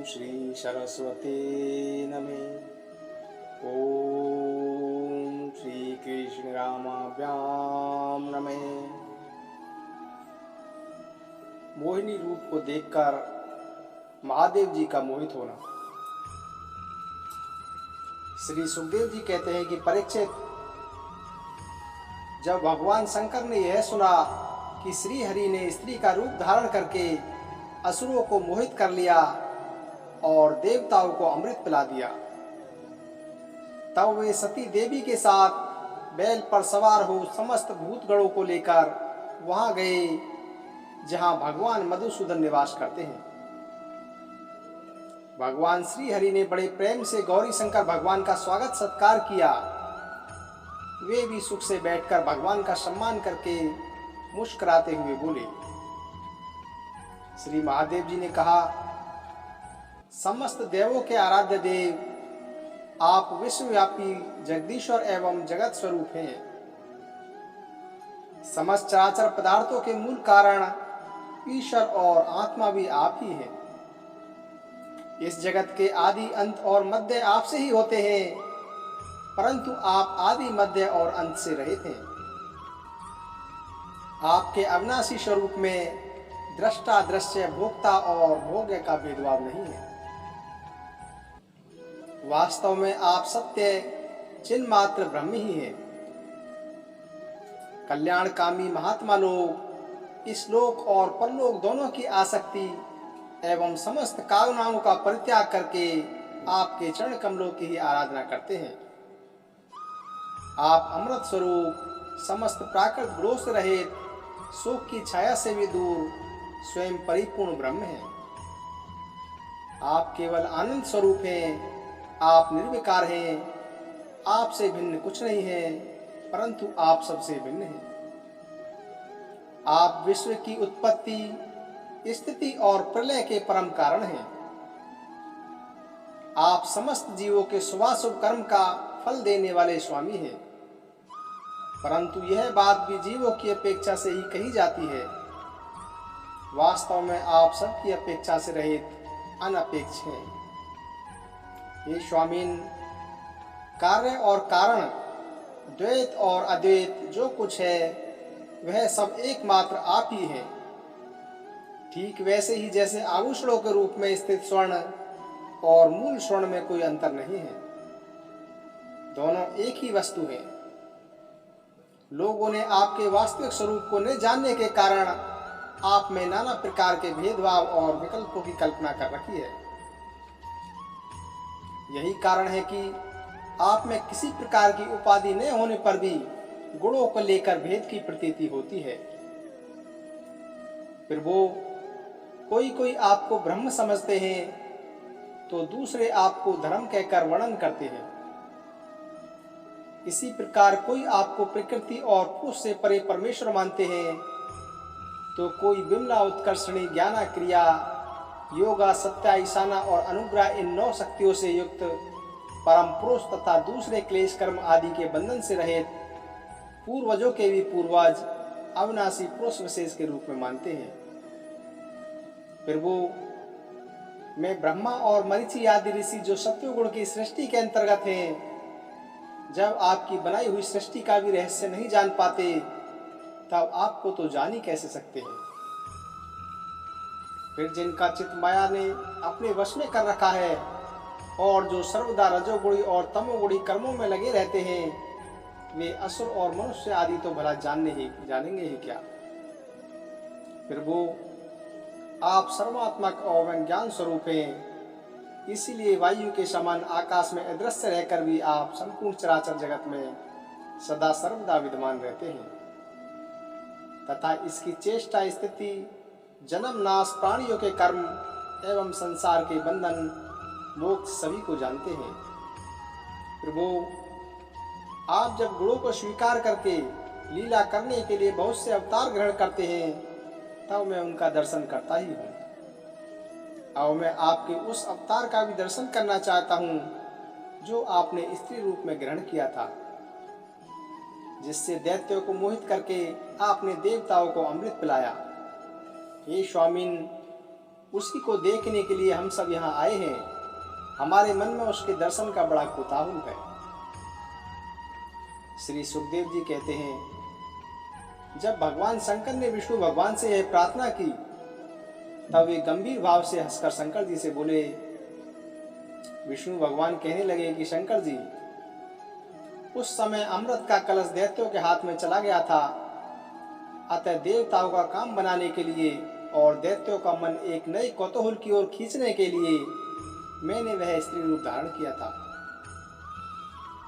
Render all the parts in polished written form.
श्री सरस्वती नमः। ओम श्री कृष्ण रामाभ्याम नमः। मोहिनी रूप को देखकर महादेव जी का मोहित होना। श्री सुखदेव जी कहते हैं कि परीक्षित, जब भगवान शंकर ने यह सुना कि श्री हरि ने स्त्री का रूप धारण करके असुरों को मोहित कर लिया और देवताओं को अमृत पिला दिया, तब वे सती देवी के साथ बैल पर सवार हो समस्त भूतगणों को लेकर वहां गए जहां भगवान मधुसूदन निवास करते हैं। भगवान श्री हरि ने बड़े प्रेम से गौरी शंकर भगवान का स्वागत सत्कार किया। वे भी सुख से बैठकर भगवान का सम्मान करके मुस्कुराते हुए बोले। श्री महादेव जी ने कहा, समस्त देवों के आराध्य देव, आप विश्वव्यापी जगदीश्वर एवं जगत स्वरूप हैं। समस्त चराचर पदार्थों के मूल कारण ईश्वर और आत्मा भी आप ही हैं। इस जगत के आदि अंत और मध्य आपसे ही होते हैं, परंतु आप आदि मध्य और अंत से रहित हैं। आपके अविनाशी स्वरूप में दृष्टा दृश्य भोक्ता और भोग्य का भेदभाव नहीं है। वास्तव में आप सत्य चिन्ह मात्र ब्रह्म ही हैं। कल्याणकामी महात्मा लोग इस लोक और परलोक दोनों की आसक्ति एवं समस्त कामनाओं का परित्याग करके आपके चरण कमलों की ही आराधना करते हैं। आप अमृत स्वरूप, समस्त प्राकृत गुणों से रहित, शोक की छाया से भी दूर, स्वयं परिपूर्ण ब्रह्म हैं। आप केवल आनंद स्वरूप हैं। आप निर्विकार हैं। आपसे भिन्न कुछ नहीं है, परंतु आप सबसे भिन्न हैं। आप विश्व की उत्पत्ति, स्थिति और प्रलय के परम कारण हैं। आप समस्त जीवों के शुभाशुभ कर्म का फल देने वाले स्वामी हैं, परंतु यह बात भी जीवों की अपेक्षा से ही कही जाती है। वास्तव में आप सबकी अपेक्षा से रहित अनपेक्ष हैं। हे स्वामीन, कार्य और कारण, द्वैत और अद्वैत जो कुछ है वह सब एकमात्र आप ही हैं। ठीक वैसे ही जैसे आभूषणों के रूप में स्थित स्वर्ण और मूल स्वर्ण में कोई अंतर नहीं है, दोनों एक ही वस्तु है। लोगों ने आपके वास्तविक स्वरूप को न जानने के कारण आप में नाना प्रकार के भेदभाव और विकल्पों की कल्पना कर रखी है। यही कारण है कि आप में किसी प्रकार की उपाधि न होने पर भी गुणों को लेकर भेद की प्रतीति होती है। फिर वो कोई आपको ब्रह्म समझते हैं तो दूसरे आपको धर्म कहकर वर्णन करते हैं। इसी प्रकार कोई आपको प्रकृति और पुरुष से परे परमेश्वर मानते हैं तो कोई विमला उत्कर्षणी ज्ञाना क्रिया, योगा, सत्या, ईशाना और अनुग्रह, इन 9 शक्तियों से युक्त परम पुरुष तथा दूसरे क्लेश कर्म आदि के बंधन से रहित पूर्वजों के भी पूर्वज अविनाशी पुरुष विशेष के रूप में मानते हैं। फिर वो मैं ब्रह्मा और मरीचि आदि ऋषि जो सत्वगुण की सृष्टि के अंतर्गत हैं, जब आपकी बनाई हुई सृष्टि का भी रहस्य नहीं जान पाते, तब आपको तो जान ही कैसे सकते हैं। फिर जिनका चित्त माया ने अपने वश में कर रखा है और जो सर्वदा रजोगुणी और तमोगुणी कर्मों में लगे रहते हैं, वे असुर और मनुष्य आदि तो भला जानेंगे ही क्या। फिर वो आप सर्वात्मक और ज्ञान स्वरूप हैं। इसीलिए वायु के समान आकाश में अदृश्य रहकर भी आप संपूर्ण चराचर जगत में सदा सर्वदा विद्यमान रहते हैं तथा इसकी चेष्टा, स्थिति, जन्म, नाश, प्राणियों के कर्म एवं संसार के बंधन, मोक्ष सभी को जानते हैं। प्रभु, आप जब गुणों को स्वीकार करके लीला करने के लिए बहुत से अवतार ग्रहण करते हैं, तब मैं उनका दर्शन करता ही हूँ। और मैं आपके उस अवतार का भी दर्शन करना चाहता हूँ जो आपने स्त्री रूप में ग्रहण किया था, जिससे दैत्यों को मोहित करके आपने देवताओं को अमृत पिलाया। हे स्वामीन, उसी को देखने के लिए हम सब यहाँ आए हैं। हमारे मन में उसके दर्शन का बड़ा कुतूहल है। श्री सुखदेव जी कहते हैं, जब भगवान शंकर ने विष्णु भगवान से यह प्रार्थना की, तब वे गंभीर भाव से हंसकर शंकर जी से बोले। विष्णु भगवान कहने लगे कि शंकर जी, उस समय अमृत का कलश दैत्यों के हाथ में चला गया था, अतः देवताओं का काम बनाने के लिए और दैत्यों का मन एक नए कौतूहल की ओर खींचने के लिए मैंने वह स्त्री रूप धारण किया था।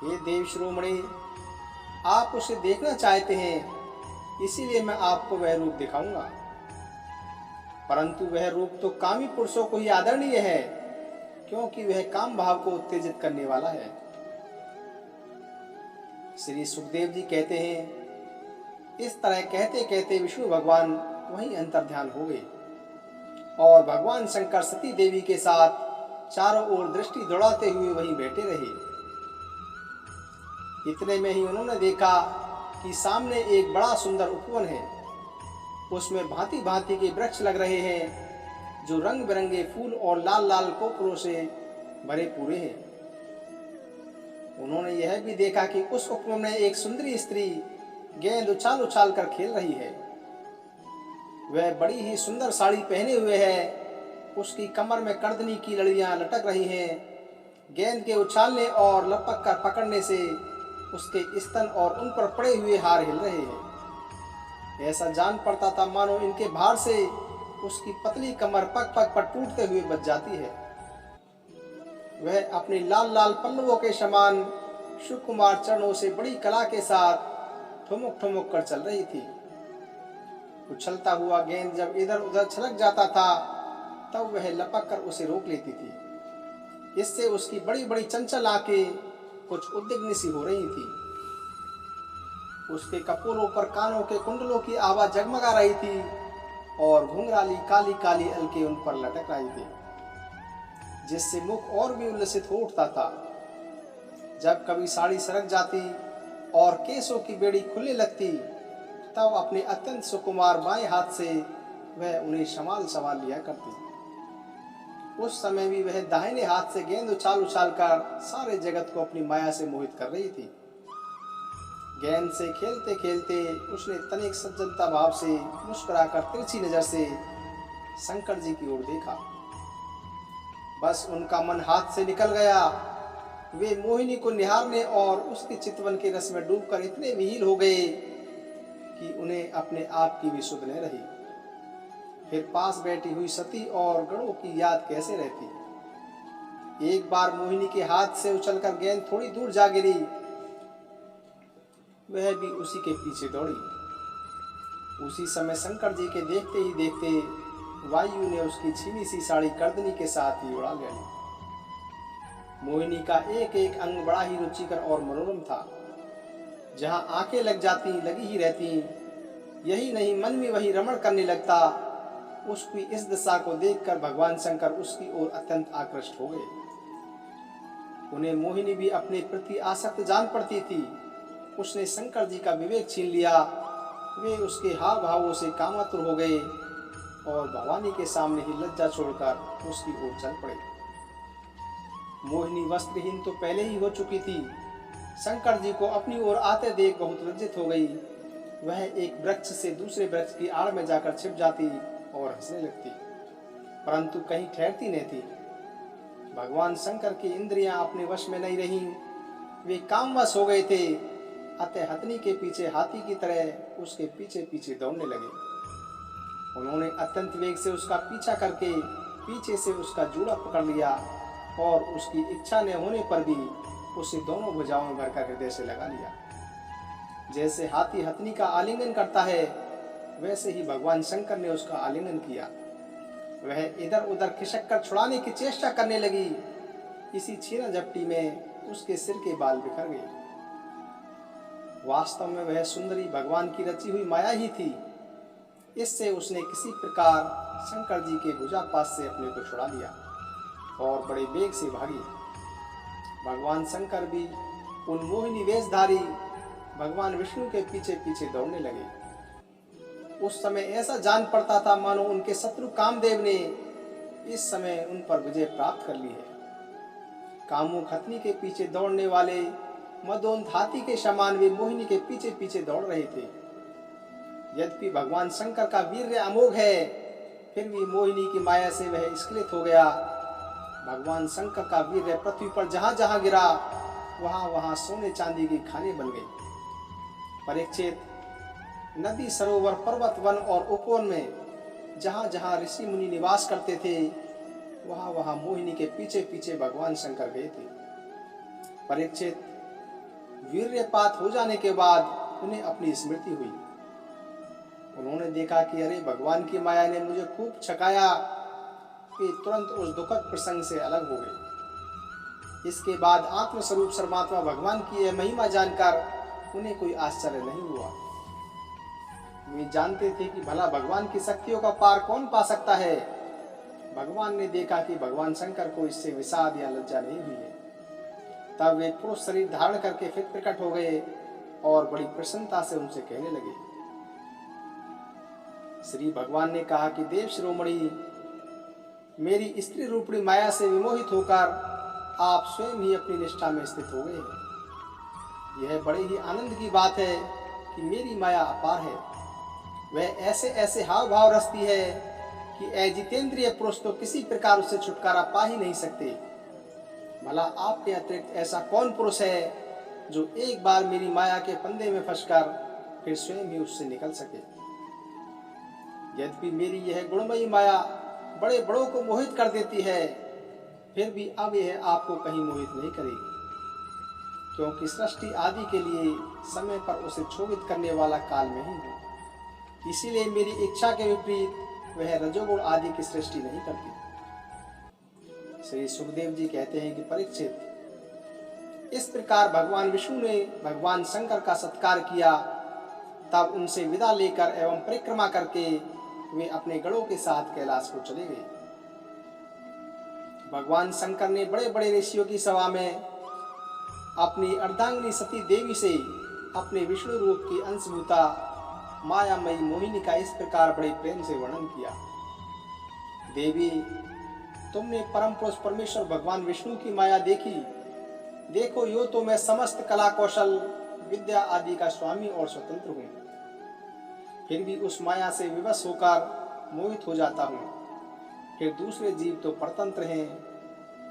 हे देव शिरोमणि, आप उसे देखना चाहते हैं, इसीलिए मैं आपको वह रूप दिखाऊंगा। परंतु वह रूप तो कामी पुरुषों को ही आदरणीय है, क्योंकि वह काम भाव को उत्तेजित करने वाला है। श्री सुखदेव जी कहते हैं, इस तरह कहते कहते विष्णु भगवान वहीं अंतर्ध्यान हो गए और भगवान शंकर सती देवी के साथ चारों ओर दृष्टि दौड़ाते हुए वहीं बैठे रहे। इतने में ही उन्होंने देखा कि सामने एक बड़ा सुंदर उपवन है। उसमें भांति भांति के वृक्ष लग रहे हैं, जो रंग बिरंगे फूल और लाल लाल कोपरों से भरे पूरे हैं। उन्होंने यह भी देखा कि उस उपवन में एक सुंदरी स्त्री गेंद उछाल उछाल कर खेल रही है। वह बड़ी ही सुंदर साड़ी पहने हुए है। उसकी कमर में कर्दनी की लड़ियां लटक रही हैं। गेंद के उछालने और लपक कर पकड़ने से उसके स्तन और उन पर पड़े हुए हार हिल रहे हैं। ऐसा जान पड़ता था मानो इनके भार से उसकी पतली कमर पग पग पर टूटते हुए बच जाती है। वह अपने लाल लाल पल्लवों के समान सुकुमार चरणों से बड़ी कला के साथ ठुमुक ठुमुक कर चल रही थी। उछलता हुआ गेंद जब इधर उधर छलक जाता था, तब वह लपक कर उसे रोक लेती थी। इससे उसकी बड़ी बड़ी चंचल आंखें कुछ उद्विग्न सी हो रही थी। उसके कपोलों पर कानों के कुंडलों की आवाज जगमगा रही थी और घुंघराली काली काली अलके उन पर लटक रही थी, जिससे मुख और भी उल्लसित हो उठता था। जब कभी साड़ी सरक जाती और केसों की बेड़ी खुलने लगती, तब अपने अत्यंत सुकुमार बाएं हाथ से वह उन्हें संभाल संभाल लिया करती। उस समय भी वह दाहिने हाथ से गेंद उछाल उछाल कर सारे जगत को अपनी माया से मोहित कर रही थी। गेंद से खेलते खेलते उसने तनिक सज्जनता भाव से मुस्कुराकर तिरछी नजर से शंकर जी की ओर देखा। बस उनका मन हाथ से निकल गया। वे मोहिनी को निहारने और उसके चितवन के रस में डूबकर इतने विहीन हो गए कि उन्हें अपने आप की भी सुध न रही। फिर पास बैठी हुई सती और गणों की याद कैसे रहती। एक बार मोहिनी के हाथ से उछलकर गेंद थोड़ी दूर जा गिरी। वह भी उसी के पीछे दौड़ी। उसी समय शंकर जी के देखते ही देखते वायु ने उसकी छीनी सी साड़ी कर्दनी के साथ ही उड़ा लिया। मोहिनी का एक एक अंग बड़ा ही रुचिकर और मनोरम था। जहां आंखें लग जाती लगी ही रहती। यही नहीं, मन भी वही रमण करने लगता। उसकी इस दशा को देखकर भगवान शंकर उसकी ओर अत्यंत आकृष्ट हो गए। उन्हें मोहिनी भी अपने प्रति आसक्त जान पड़ती थी। उसने शंकर जी का विवेक छीन लिया। वे उसके हाव भावों से कामातुर हो गए और भवानी के सामने ही लज्जा छोड़कर उसकी ओर चल पड़े। मोहिनी वस्त्रहीन तो पहले ही हो चुकी थी। शंकर जी को अपनी ओर आते देख बहुत लज्जित हो गई। वह एक वृक्ष से दूसरे वृक्ष की आड़ में जाकर छिप जाती और हंसने लगती, परंतु कहीं ठहरती नहीं थी। भगवान शंकर की इंद्रियां अपने वश में नहीं रहीं। वे कामवश हो गए थे। अतः हथनी के पीछे हाथी की तरह उसके पीछे पीछे दौड़ने लगे। उन्होंने अत्यंत वेग से उसका पीछा करके पीछे से उसका जूड़ा पकड़ लिया और उसकी इच्छा न होने पर भी उसे दोनों भुजाओं में भरकर हृदय से लगा लिया। जैसे हाथी हथनी का आलिंगन करता है, वैसे ही भगवान शंकर ने उसका आलिंगन किया। वह इधर उधर खिसक कर छुड़ाने की चेष्टा करने लगी। इसी छीना झपटी में उसके सिर के बाल बिखर गए। वास्तव में वह सुंदरी भगवान की रची हुई माया ही थी। इससे उसने किसी प्रकार शंकर जी के भुजापास से अपने को छुड़ा लिया और बड़े वेग से भागी। भगवान शंकर भी उन मोहिनी वेशधारी भगवान विष्णु के पीछे पीछे दौड़ने लगे। उस समय ऐसा जान पड़ता था मानो उनके शत्रु कामदेव ने इस समय उन पर विजय प्राप्त कर ली है। कामू खतनी के पीछे दौड़ने वाले मदोन्ध हाथी के समान वे मोहिनी के पीछे पीछे दौड़ रहे थे। यद्यपि भगवान शंकर का वीर्य अमोघ है, फिर भी मोहिनी की माया से वह स्खलित हो गया। भगवान शंकर का वीर्य पृथ्वी पर जहां जहां गिरा वहां वहां सोने चांदी की खानें बन गई। परीक्षित, नदी, सरोवर, पर्वत, वन और उपवन में जहां जहां ऋषि मुनि निवास करते थे वहां वहां मोहिनी के पीछे पीछे भगवान शंकर गए थे। परीक्षित, वीर्यपात हो जाने के बाद उन्हें अपनी स्मृति हुई। उन्होंने देखा कि अरे, भगवान की माया ने मुझे खूब छकाया। वे तुरंत उस दुखद प्रसंग से अलग हो गए। इसके बाद आत्मस्वरूप परमात्मा भगवान की यह महिमा जानकर उन्हें कोई आश्चर्य नहीं हुआ। वे जानते थे कि भला भगवान की शक्तियों का पार कौन पा सकता है। भगवान ने देखा कि भगवान शंकर को इससे विषाद या लज्जा नहीं हुई है। तब वे पुरुष शरीर धारण करके फिर प्रकट हो गए और बड़ी प्रसन्नता से उनसे कहने लगे। श्री भगवान ने कहा कि देव शिरोमणि, मेरी स्त्री रूपणी माया से विमोहित होकर आप स्वयं ही अपनी निष्ठा में स्थित हो गए हैं। यह बड़े ही आनंद की बात है कि मेरी माया अपार है। वह ऐसे ऐसे हाव भाव रचती है कि अजितेंद्रिय पुरुष तो किसी प्रकार उससे छुटकारा पा ही नहीं सकते। भला आपके अतिरिक्त ऐसा कौन पुरुष है जो एक बार मेरी माया के फंदे में फंसकर फिर स्वयं ही उससे निकल सके। यद्यपि मेरी यह गुणमयी माया बड़े बड़ों को मोहित कर देती है, फिर भी अब यह आपको कहीं मोहित नहीं करेगी, क्योंकि सृष्टि आदि के लिए समय पर उसे क्षोभित करने वाला काल में ही है। इसीलिए मेरी इच्छा के विपरीत वह रजोगुण आदि की सृष्टि नहीं करती। श्री सुखदेव जी कहते हैं कि परीक्षित, इस प्रकार भगवान विष्णु ने भगवान शंकर का सत्कार किया। तब उनसे विदा लेकर एवं परिक्रमा करके वे अपने गणों के साथ कैलाश को चले गए। भगवान शंकर ने बड़े बड़े ऋषियों की सभा में अपनी अर्धांगिनी सती देवी से अपने विष्णु रूप की अंशभूता मायामयी मोहिनी का इस प्रकार बड़े प्रेम से वर्णन किया। देवी, तुमने परम पुरुष परमेश्वर भगवान विष्णु की माया देखी। देखो, यो तो मैं समस्त कला कौशल विद्या आदि का स्वामी और स्वतंत्र हूँ, फिर भी उस माया से विवश होकर मोहित हो जाता हूँ। फिर दूसरे जीव तो परतंत्र हैं,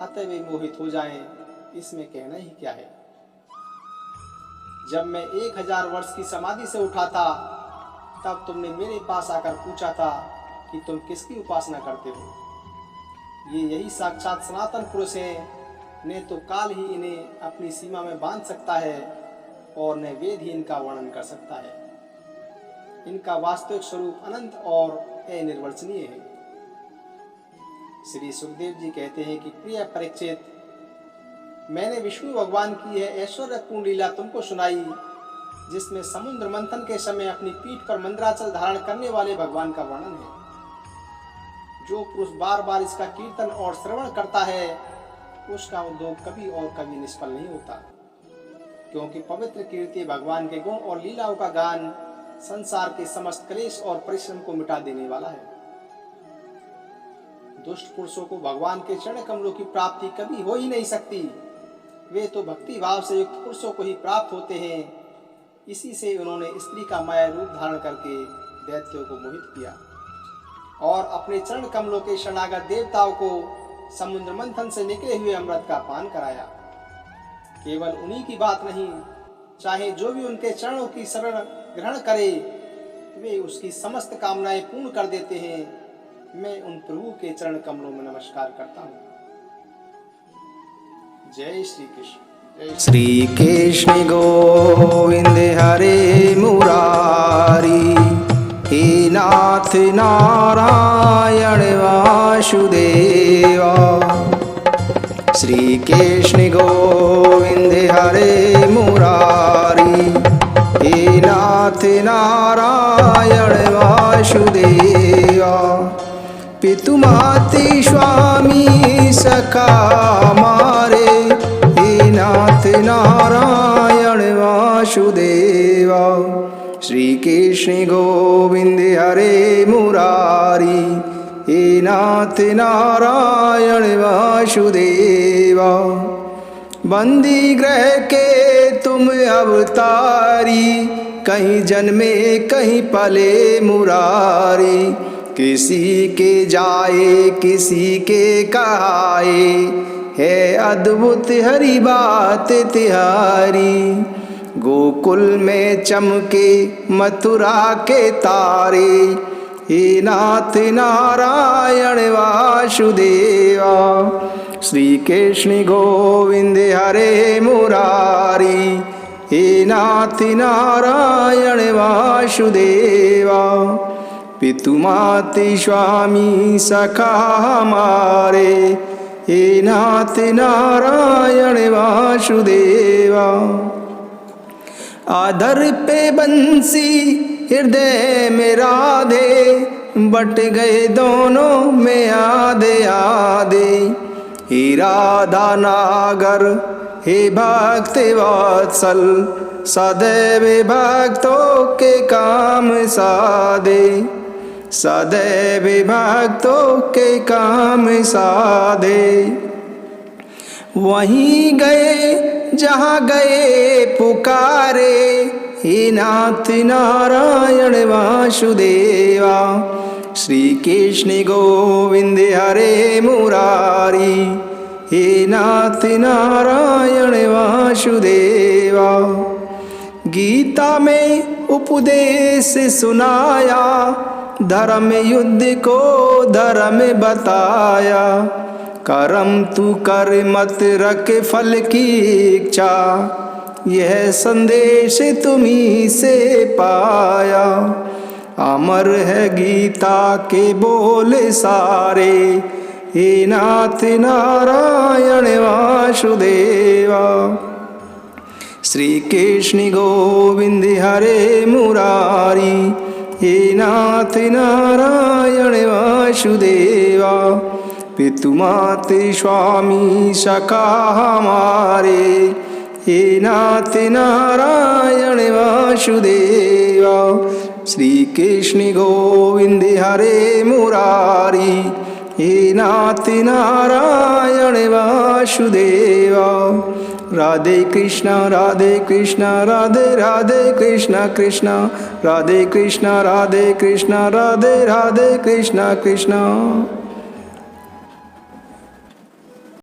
अतः वे मोहित हो जाएं, इसमें कहना ही क्या है। जब मैं 1000 वर्ष की समाधि से उठा था, तब तुमने मेरे पास आकर पूछा था कि तुम किसकी उपासना करते हो। ये यही साक्षात सनातन पुरुष हैं, न तो काल ही इन्हें अपनी सीमा में बांध सकता है और न वेद ही इनका वर्णन कर सकता है। इनका वास्तविक स्वरूप अनंत और अनिर्वचनीय है। श्री सुखदेव जी कहते हैं कि प्रिय परीक्षित, मैंने विष्णु भगवान की यह ऐश्वर्यपूर्ण लीला तुमको सुनाई, जिसमें समुद्र मंथन के समय अपनी पीठ पर मंद्राचल धारण करने वाले भगवान का वर्णन है। जो पुरुष बार बार इसका कीर्तन और श्रवण करता है, उसका उद्योग कभी और कभी निष्फल नहीं होता, क्योंकि पवित्र कीर्ति भगवान के गुण और लीलाओं का गान संसार के समस्त क्लेश और परिश्रम को मिटा देने वाला है। दुष्ट पुरुषों को भगवान के चरण कमलों की प्राप्ति कभी हो ही नहीं सकती। वे तो भक्ति भाव से युक्त पुरुषों को ही प्राप्त होते हैं। इसी से उन्होंने स्त्री का माया रूप धारण करके दैत्यों को मोहित किया और अपने चरण कमलों के शरणागत देवताओं को समुद्र मंथन से निकले हुए अमृत का पान कराया। केवल उन्हीं की बात नहीं, चाहे जो भी उनके चरणों की शरण ग्रहण करे, वे उसकी समस्त कामनाएं पूर्ण कर देते हैं। मैं उन प्रभु के चरण कमलों में नमस्कार करता हूँ। जय श्री कृष्ण। श्री कृष्ण गोविंद हरे मुरारी, हे नाथ नारायण वासुदेवा। श्री कृष्ण गोविंद हरे मुरारी, हे नाथ नारायण वासुदेवा। पितुमाति स्वामी सखा मारे, हे नाथ नारायण वासुदेवा। श्री कृष्ण गोविंद हरे मुरारी, हे नाथ नारायण वासुदेवा। बंदी ग्रह के तुम अवतारी, कहीं जन्मे कहीं पले मुरारी। किसी के जाए किसी के कहाए, है अद्भुत हरि बात तिहारी। गोकुल में चमके मथुरा के तारे, हे नाथ नारायण वासुदेवा। श्री कृष्ण गोविंद हरे मुरारी, हे नाथ नारायण वासुदेवा। पितु माते स्वामी सखा हमारे, हे नाथ नारायण वासुदेवा। आधर पे बंसी हृदय में राधे, बट गए दोनों में आधे आधे। हे राधा नागर हे भक्त वत्सल, सदैव भक्तों के काम साधे। सदैव भक्तों के काम साधे। वहीं गए जहाँ गए पुकारे, हे नाथ नारायण वासुदेवा। श्री कृष्ण गोविंद हरे मुरारी, हे नाथ नारायण वासुदेवा। गीता में उपदेश सुनाया, धर्म युद्ध को धर्म बताया। कर्म तू कर मत रख फल की इच्छा, यह संदेश तुम्ही से पाया। अमर है गीता के बोल सारे, हे नाथ नारायण वासुदेवा। श्री कृष्ण गोविंद हरे मुरारी, हे नाथ नारायण वासुदेवा। पितु माते स्वामी सखा हमारे, हे नाथ नारायण वासुदेवा। श्री कृष्ण गोविंद हरे मुरारी, हे नाथ नारायण वासुदेवा। राधे कृष्ण राधे कृष्ण राधे राधे कृष्ण कृष्ण राधे कृष्ण राधे कृष्ण राधे राधे कृष्ण कृष्ण।